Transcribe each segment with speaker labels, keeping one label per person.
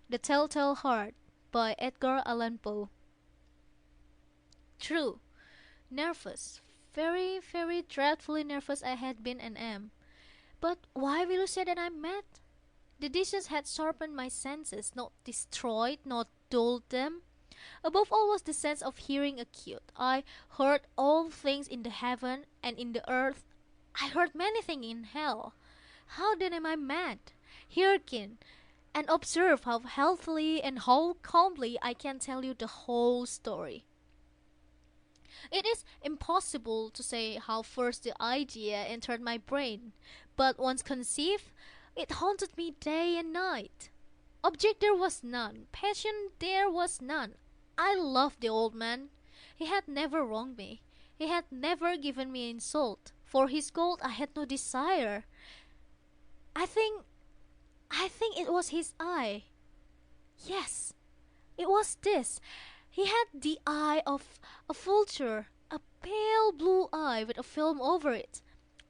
Speaker 1: The Telltale Heart by Edgar Allan Poe. True, nervous, very, very dreadfully nervous I had been and am. But why will you say that I'm mad? The dishes had sharpened my senses, not destroyed, not dulled them. Above all was the sense of hearing acute. I heard all things in the heaven and in the earth. I heard many things in hell. How then am I mad? Hearken, and observe how healthily and how calmly I can tell you the whole story. It is impossible to say how first the idea entered my brain, but once conceived, it haunted me day and night. Object there was none, passion there was none. I loved the old man. He had never wronged me. He had never given me insult. For his gold I had no desire. I think I think it was his eye. Yes, it was this. He had the eye of a vulture, a pale blue eye with a film over it.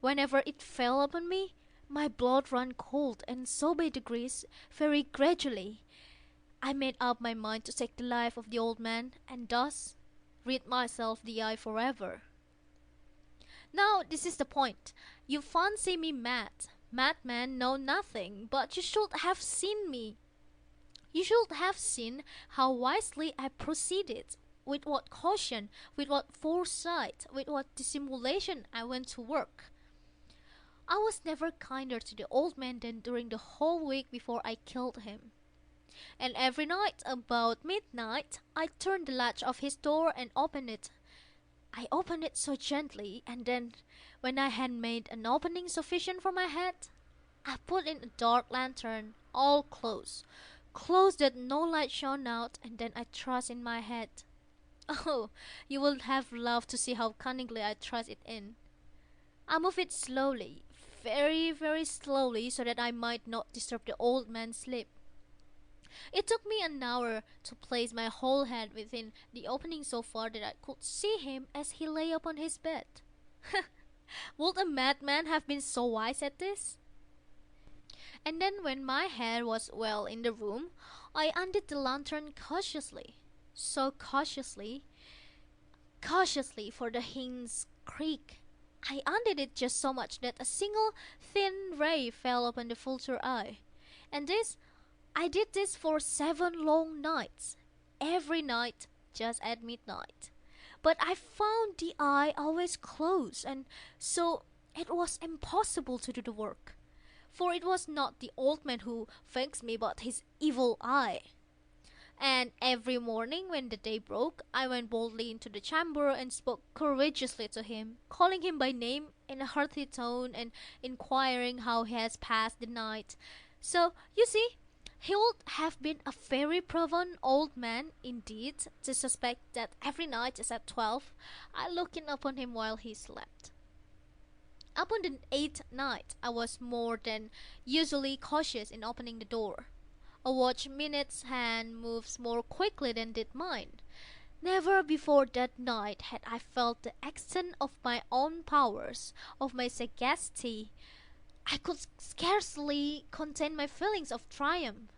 Speaker 1: Whenever it fell upon me, my blood ran cold, and so by degrees, very gradually, I made up my mind to take the life of the old man, and thus rid myself the eye forever. Now this is the point. You fancy me mad. Madmen know nothing, but you should have seen me. You should have seen how wisely I proceeded, with what caution, with what foresight, with what dissimulation I went to work. I was never kinder to the old man than during the whole week before I killed him. And every night, about midnight, I turned the latch of his door and opened it. I opened it so gently, and then, when I had made an opening sufficient for my head, I put in a dark lantern, all close, close that no light shone out, and then I thrust in my head. Oh, you would have loved to see how cunningly I thrust it in. I moved it slowly, very, very slowly, so that I might not disturb the old man's sleep. It took me an hour to place my whole head within the opening so far that I could see him as he lay upon his bed. Would a madman have been so wise at this? And then when my head was well in the room, I undid the lantern cautiously. So cautiously for the hinges creak. I undid it just so much that a single thin ray fell upon the vulture eye. And I did this for 7 long nights, every night just at midnight. But I found the eye always closed, and so it was impossible to do the work. For it was not the old man who vexed me, but his evil eye. And every morning when the day broke, I went boldly into the chamber and spoke courageously to him, calling him by name in a hearty tone and inquiring how he has passed the night. So, you see, he would have been a very profound old man indeed to suspect that every night, just at 12, I looked in upon him while he slept. Upon the 8th night, I was more than usually cautious in opening the door. A watch minute's hand moves more quickly than did mine. Never before that night had I felt the extent of my own powers, of my sagacity. I could scarcely contain my feelings of triumph.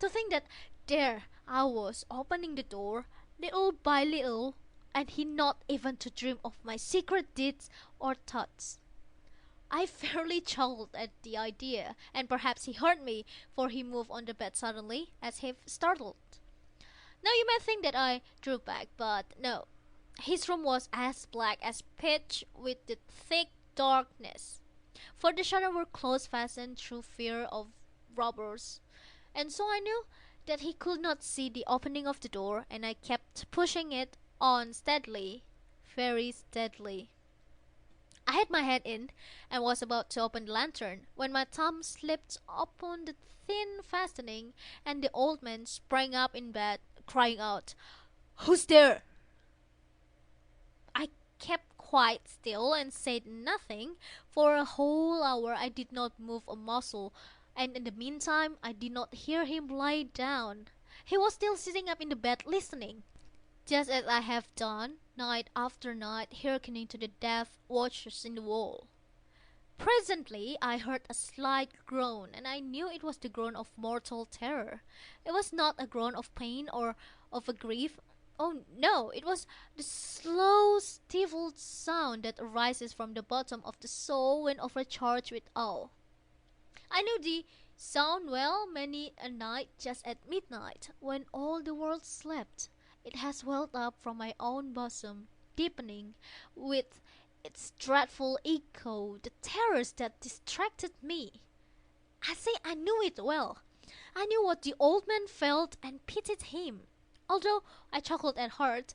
Speaker 1: To think that there I was opening the door, little by little, and he not even to dream of my secret deeds or thoughts. I fairly chuckled at the idea, and perhaps he heard me, for he moved on the bed suddenly, as if startled. Now you might think that I drew back, but no. His room was as black as pitch with the thick darkness, for the shutters were close fastened through fear of robbers, and so I knew that he could not see the opening of the door, and I kept pushing it on steadily, very steadily. I had my head in, and was about to open the lantern, when my thumb slipped upon the thin fastening, and the old man sprang up in bed, crying out, "Who's there?" I kept quite still and said nothing. For a whole hour I did not move a muscle, and in the meantime I did not hear him lie down. He was still sitting up in the bed listening, just as I have done, night after night, hearkening to the death watchers in the wall. Presently, I heard a slight groan, and I knew it was the groan of mortal terror. It was not a groan of pain or of a grief. Oh no, it was the slow, stifled sound that arises from the bottom of the soul when overcharged with awe. I knew the sound well many a night just at midnight, when all the world slept. It has welled up from my own bosom, deepening with its dreadful echo the terrors that distracted me. I say I knew it well. I knew what the old man felt and pitied him. Although I chuckled at heart,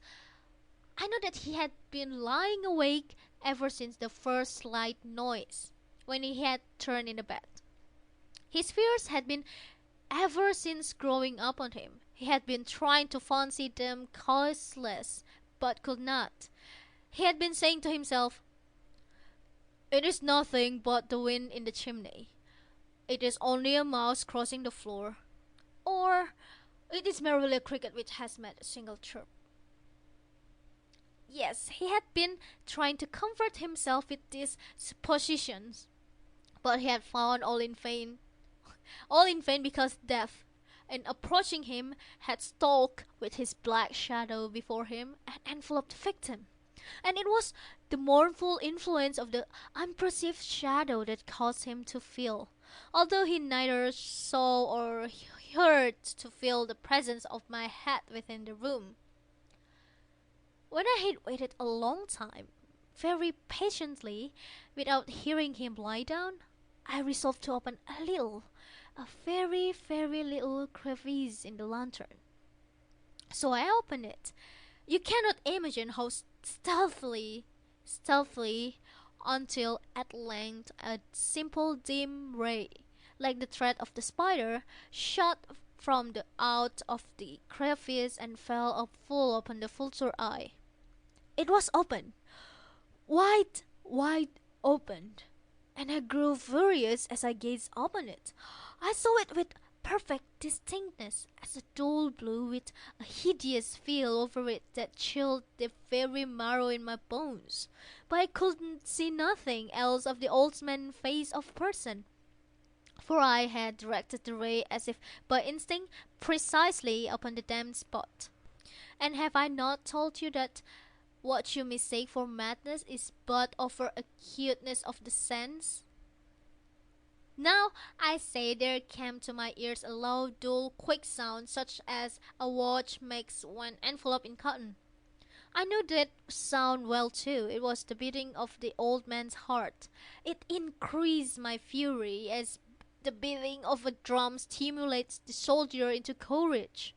Speaker 1: I know that he had been lying awake ever since the first slight noise, when he had turned in the bed. His fears had been ever since growing up on him. He had been trying to fancy them causeless, but could not. He had been saying to himself, "It is nothing but the wind in the chimney. It is only a mouse crossing the floor. Or it is merely a cricket which has made a single chirp." Yes, he had been trying to comfort himself with these suppositions, but he had found all in vain. All in vain, because death, in approaching him, had stalked with his black shadow before him and enveloped the victim. And it was the mournful influence of the unperceived shadow that caused him to feel, although he neither saw or heard, to feel the presence of my head within the room. When I had waited a long time, very patiently, without hearing him lie down, I resolved to open a very, very little crevice in the lantern. So I opened it. You cannot imagine how stealthily, until at length a simple dim ray, like the thread of the spider, shot from the out of the crevice and fell up full upon the vulture eye. It was open, wide open, and I grew furious as I gazed upon it. I saw it with perfect distinctness, as a dull blue with a hideous feel over it that chilled the very marrow in my bones. But I couldn't see nothing else of the old man's face of person, for I had directed the ray as if by instinct precisely upon the damned spot. And have I not told you that what you mistake for madness is but over acuteness of the sense? Now I say there came to my ears a low, dull, quick sound, such as a watch makes when enveloped in cotton. I knew that sound well too. It was the beating of the old man's heart. It increased my fury, as the beating of a drum stimulates the soldier into courage.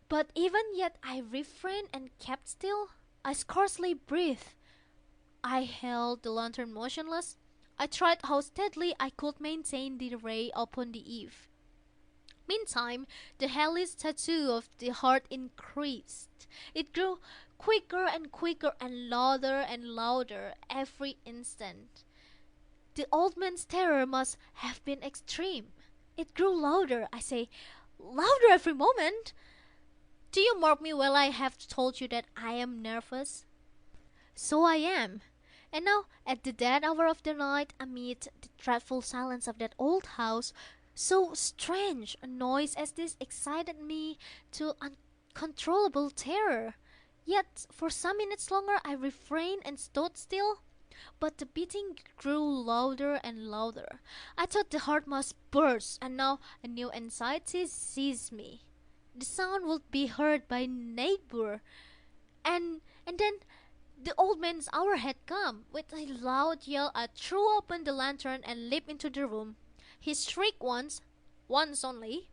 Speaker 1: But even yet I refrained and kept still. I scarcely breathed. I held the lantern motionless. I tried how steadily I could maintain the ray upon the eve. Meantime, the hellish tattoo of the heart increased. It grew quicker and louder every instant. The old man's terror must have been extreme. It grew louder, I say, louder every moment. Do you mark me while I have told you that I am nervous? So I am. And now, at the dead hour of the night, amid the dreadful silence of that old house, so strange a noise as this excited me to uncontrollable terror. Yet, for some minutes longer I refrained and stood still. But the beating grew louder and louder. I thought the heart must burst, and now a new anxiety seized me. The sound would be heard by neighbor, and then the old man's hour had come. With a loud yell, I threw open the lantern and leaped into the room. He shrieked once only.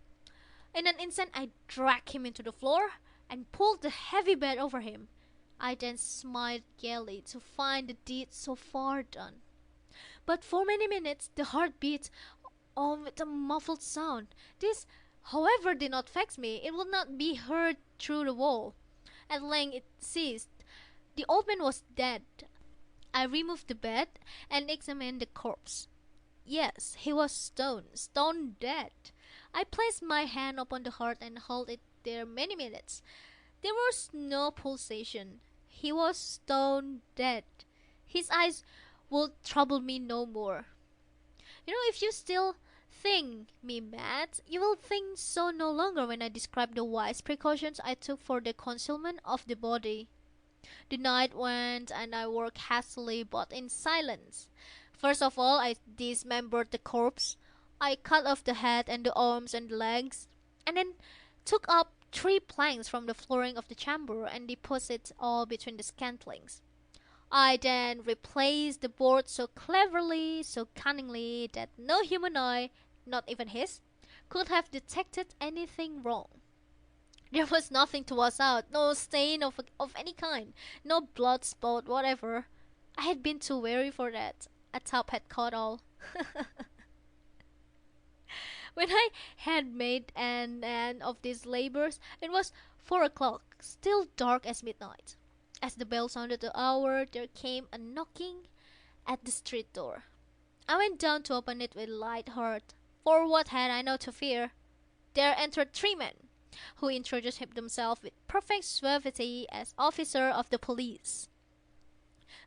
Speaker 1: In an instant, I dragged him into the floor and pulled the heavy bed over him. I then smiled gaily to find the deed so far done. But for many minutes the heart beat on with a muffled sound. This, however, did not vex me. It would not be heard through the wall. At length it ceased. The old man was dead. I removed the bed and examined the corpse. Yes, he was stone dead. I placed my hand upon the heart and held it there many minutes. There was no pulsation. He was stone dead. His eyes would trouble me no more. If you still think me mad, you will think so no longer when I describe the wise precautions I took for the concealment of the body. The night went, and I worked hastily but in silence. First of all, I dismembered the corpse. I cut off the head and the arms and the legs, and then took up 3 planks from the flooring of the chamber and deposited all between the scantlings. I then replaced the board so cleverly, so cunningly, that no human eye, not even his, could have detected anything wrong. There was nothing to wash out, no stain of any kind, no blood spot whatever. I had been too wary for that. A tub had caught all. When I had made an end of these labors, it was 4 o'clock, still dark as midnight. As the bell sounded the hour, there came a knocking at the street door. I went down to open it with light heart, for what had I now to fear? There entered 3 men, who introduced themselves with perfect suavity as officer of the police.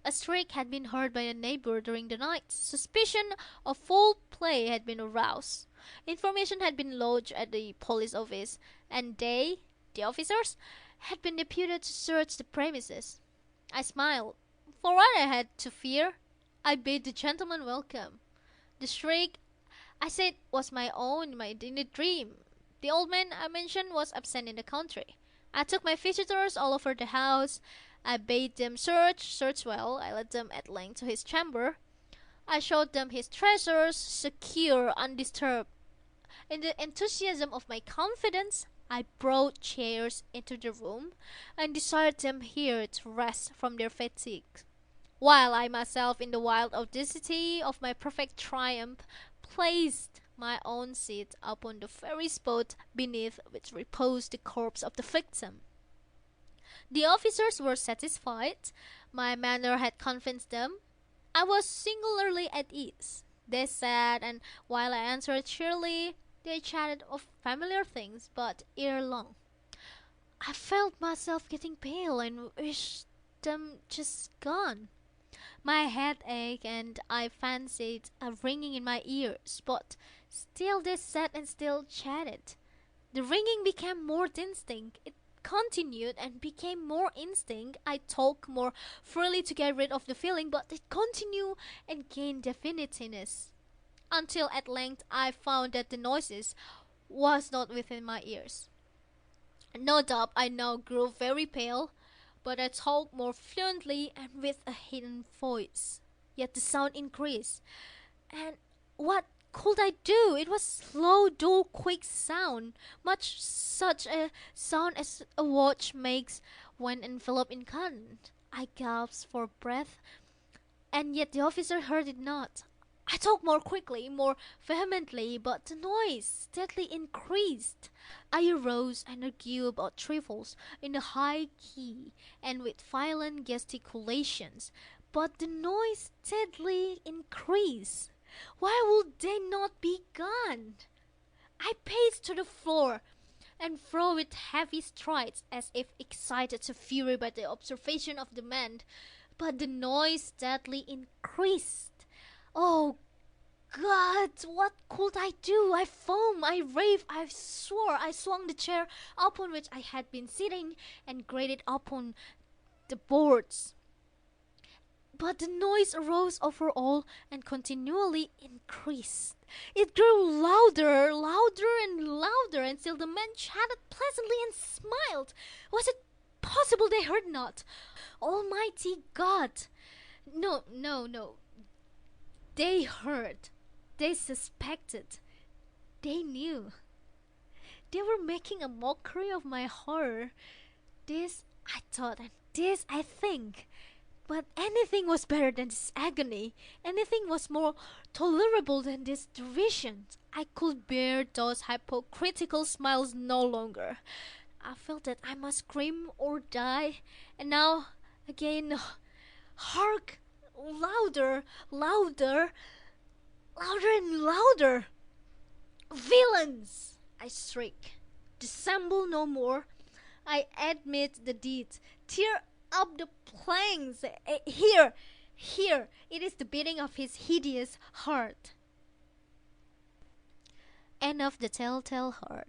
Speaker 1: A shriek had been heard by a neighbor during the night. Suspicion of foul play had been aroused. Information had been lodged at the police office, and they, the officers, had been deputed to search the premises. I smiled. For what I had to fear, I bade the gentleman welcome. The shriek, I said, was my own, in a dream. The old man I mentioned was absent in the country. I took my visitors all over the house. I bade them search well. I led them at length to his chamber. I showed them his treasures, secure, undisturbed. In the enthusiasm of my confidence, I brought chairs into the room and desired them here to rest from their fatigue, while I myself, in the wild audacity of my perfect triumph, placed my own seat upon the very spot beneath which reposed the corpse of the victim. The officers were satisfied. My manner had convinced them. I was singularly at ease. They sat, and while I answered cheerily, they chatted of familiar things, but ere long, I felt myself getting pale and wished them just gone. My head ached, and I fancied a ringing in my ears, but still they sat and still chatted. The ringing became more distinct. It continued and became more instinct. I talked more freely to get rid of the feeling, but it continued and gained definiteness, until at length I found that the noises was not within my ears. No doubt I now grew very pale, but I talked more fluently and with a hidden voice. Yet the sound increased, and what could I do? It was slow, dull, quick sound, much such a sound as a watch makes when enveloped in cotton. I gasped for breath, and yet the officer heard it not. I talked more quickly, more vehemently, but the noise steadily increased. I arose and argued about trifles in a high key and with violent gesticulations, but the noise steadily increased. Why would they not be gone? I paced to the floor and fro with heavy strides, as if excited to fury by the observation of the man, but the noise steadily increased. Oh God, what could I do? I foamed, I raved, I swore. I swung the chair upon which I had been sitting and grated upon the boards. But the noise arose over all and continually increased. It grew louder, louder and louder, until the man chatted pleasantly and smiled. Was it possible they heard not? Almighty God! No, no, no. They heard. They suspected. They knew. They were making a mockery of my horror. This I thought, and this I think. But anything was better than this agony. Anything was more tolerable than this derision. I could bear those hypocritical smiles no longer. I felt that I must scream or die. And now, again, hark! Louder, louder, louder and louder! Villains! I shrieked. Dissemble no more. I admit the deed. Tear up the planks. Here, Here, it is the beating of his hideous heart. End of the Telltale Heart.